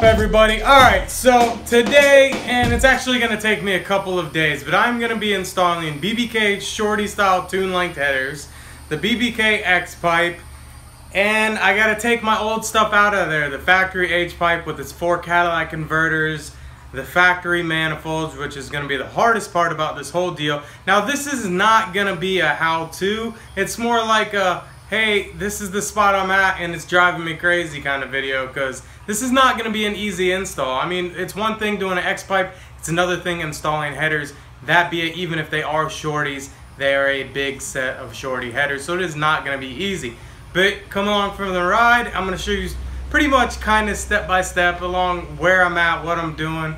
up, everybody? Alright, so today, and it's actually going to take me a couple of days, but I'm going to be installing BBK shorty style tune length headers, the BBK X pipe, and I got to take my old stuff out of there. The factory H pipe with its 4 Cadillac converters, the factory manifolds, which is going to be the hardest part about this whole deal. Now, this is not going to be a how-to. It's more like a, hey, this is the spot I'm at and it's driving me crazy kind of video, because this is not going to be an easy install. I mean, it's one thing doing an X pipe, it's another thing installing headers. That be it, even if they are shorties, they are a big set of shorty headers, so it is not going to be easy. But come along for the ride. I'm going to show you pretty much kind of step by step along where I'm at, what I'm doing.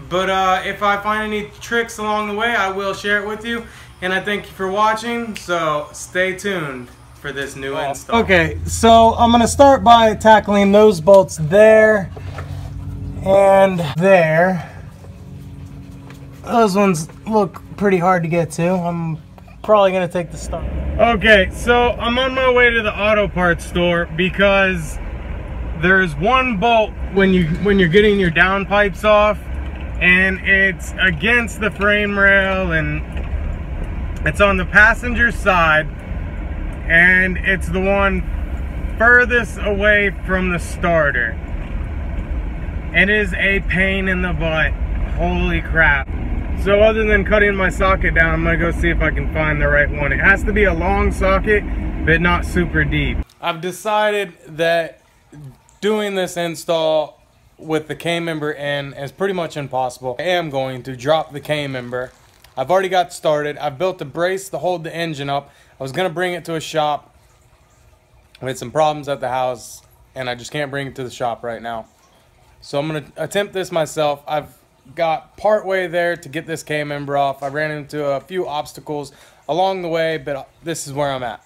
But if I find any tricks along the way, I will share it with you. And I thank you for watching, so stay tuned for this new install. Okay, so I'm gonna start by tackling those bolts there and there. Those ones look pretty hard to get to. I'm probably gonna take the start. Okay, so I'm on my way to the auto parts store because there's one bolt when you're getting your downpipes off, and it's against the frame rail and it's on the passenger side. And it's the one furthest away from the starter. It is a pain in the butt. Holy crap. So other than cutting my socket down, I'm gonna go see if I can find the right one. It has to be a long socket, but not super deep. I've decided that doing this install with the K-member in is pretty much impossible. I am going to drop the K-member. I've already got started. I've built a brace to hold the engine up. I was going to bring it to a shop. We had some problems at the house, and I just can't bring it to the shop right now. So I'm going to attempt this myself. I've got part way there to get this K-member off. I ran into a few obstacles along the way, but this is where I'm at.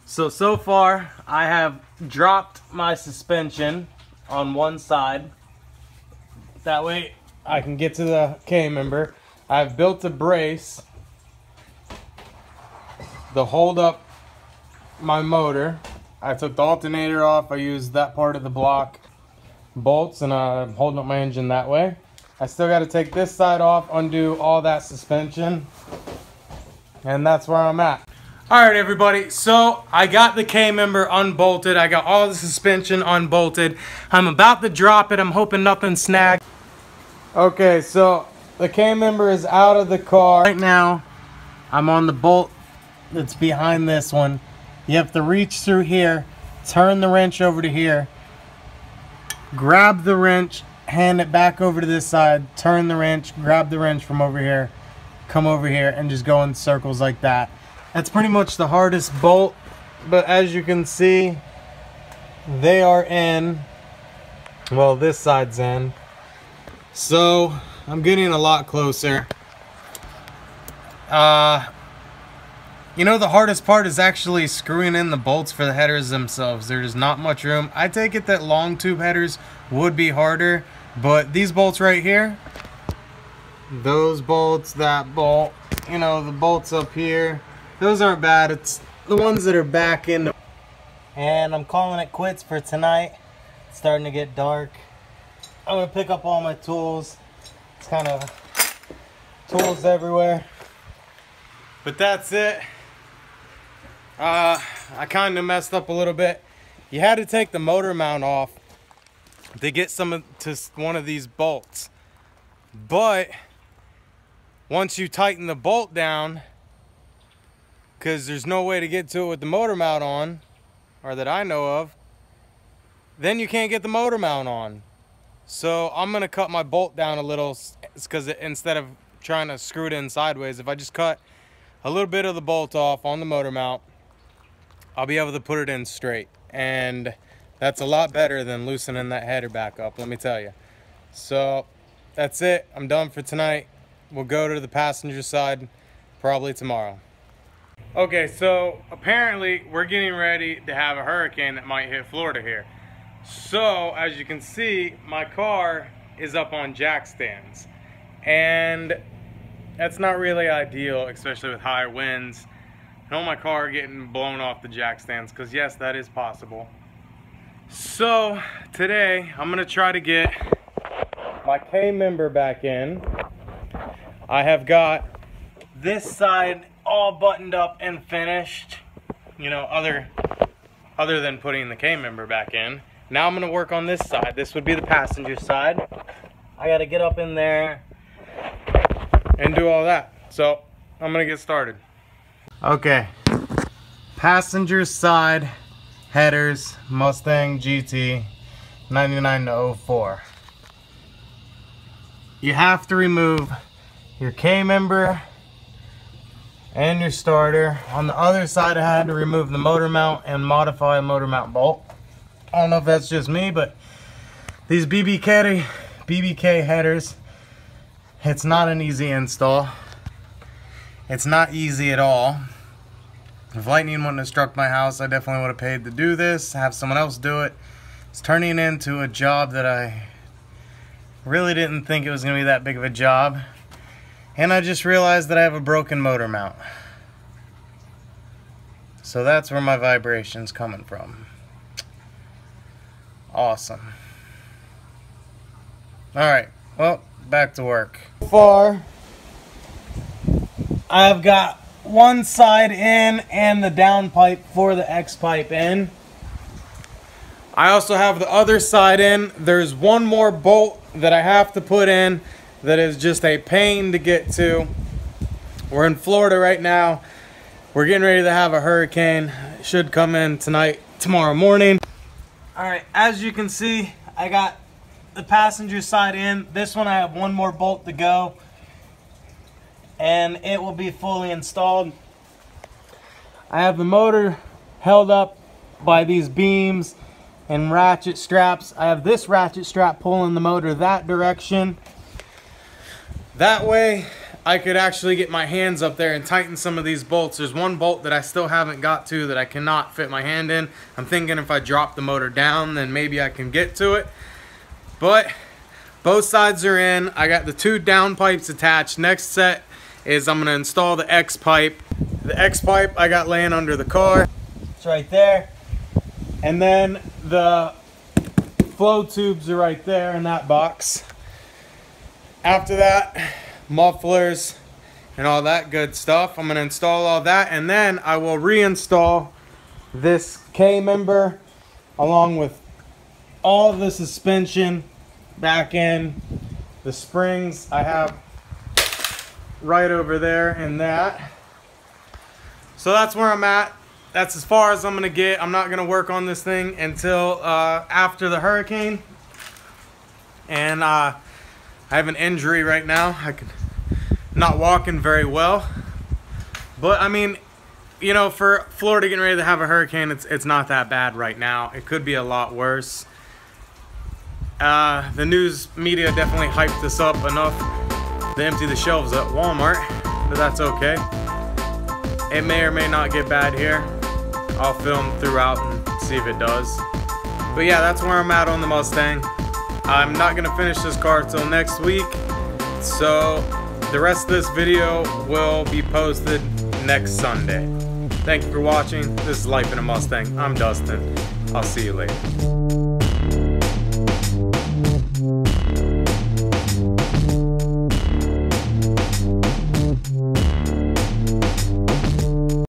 So far, I have dropped my suspension on one side. That way I can get to the K-member. I've built a brace to hold up my motor. I took the alternator off. I used that part of the block bolts, and I'm holding up my engine that way. I still got to take this side off, undo all that suspension, and that's where I'm at. Alright, everybody, so I got the K-member unbolted. I got all the suspension unbolted. I'm about to drop it. I'm hoping nothing snagged. Okay, so the K-member is out of the car. Right now, I'm on the bolt that's behind this one. You have to reach through here, turn the wrench over to here, grab the wrench, hand it back over to this side, turn the wrench, grab the wrench from over here, come over here, and just go in circles like that. That's pretty much the hardest bolt, but as you can see, they are in. Well, this side's in. So I'm getting a lot closer. You know, the hardest part is actually screwing in the bolts for the headers themselves. There's not much room. I take it that long tube headers would be harder, but these bolts right here, those bolts, that bolt, you know, the bolts up here, those aren't bad. It's the ones that are back in. And I'm calling it quits for tonight. It's starting to get dark. I'm gonna pick up all my tools. It's kind of tools everywhere. But that's it. I kind of messed up a little bit. You had to take the motor mount off to get one of these bolts. But once you tighten the bolt down, because there's no way to get to it with the motor mount on, or that I know of, then you can't get the motor mount on. So I'm gonna cut my bolt down a little, because instead of trying to screw it in sideways, if I just cut a little bit of the bolt off on the motor mount, I'll be able to put it in straight. And that's a lot better than loosening that header back up, let me tell you. So that's it. I'm done for tonight. We'll go to the passenger side probably tomorrow. Okay, so apparently we're getting ready to have a hurricane that might hit Florida here. So as you can see, my car is up on jack stands, and that's not really ideal, especially with high winds. I don't want my car getting blown off the jack stands, because yes, that is possible. So today I'm gonna try to get my K member back in. I have got this side all buttoned up and finished, you know, other than putting the K member back in. Now I'm gonna work on this side. This would be the passenger side. I gotta get up in there and do all that. So I'm gonna get started. Okay, passenger side headers, Mustang GT 99 to 04. You have to remove your K member and your starter. On the other side, I had to remove the motor mount and modify a motor mount bolt. I don't know if that's just me, but these BBK headers, it's not an easy install. It's not easy at all. If lightning wouldn't have struck my house, I definitely would have paid to do this, have someone else do it. It's turning into a job that I really didn't think it was going to be that big of a job. And I just realized that I have a broken motor mount. So that's where my vibration's coming from. Awesome. Alright, well, back to work. So far, I've got one side in and the down pipe for the X pipe in. I also have the other side in. There's one more bolt that I have to put in that is just a pain to get to. We're in Florida right now. We're getting ready to have a hurricane. It should come in tonight, tomorrow morning. Alright, as you can see, I got the passenger side in. This one I have one more bolt to go, and it will be fully installed. I have the motor held up by these beams and ratchet straps. I have this ratchet strap pulling the motor that direction. That way I could actually get my hands up there and tighten some of these bolts. There's one bolt that I still haven't got to that I cannot fit my hand in. I'm thinking if I drop the motor down, then maybe I can get to it. But both sides are in. I got the two down pipes attached. Next set is I'm gonna install the X pipe. The X pipe I got laying under the car. It's right there. And then the flow tubes are right there in that box. After that, mufflers and all that good stuff. I'm gonna install all that, and then I will reinstall this K member along with all the suspension back in. The springs I have right over there in that. So that's where I'm at. That's as far as I'm gonna get. I'm not gonna work on this thing until after the hurricane. And I have an injury right now. Not walking very well. But I mean, you know, for Florida getting ready to have a hurricane, it's not that bad right now. It could be a lot worse. The news media definitely hyped this up enough to empty the shelves at Walmart, but that's okay. It may or may not get bad here. I'll film throughout and see if it does. But yeah, that's where I'm at on the Mustang. I'm not gonna finish this car till next week, so the rest of this video will be posted next Sunday. Thank you for watching. This is Life in a Mustang. I'm Dustin. I'll see you later.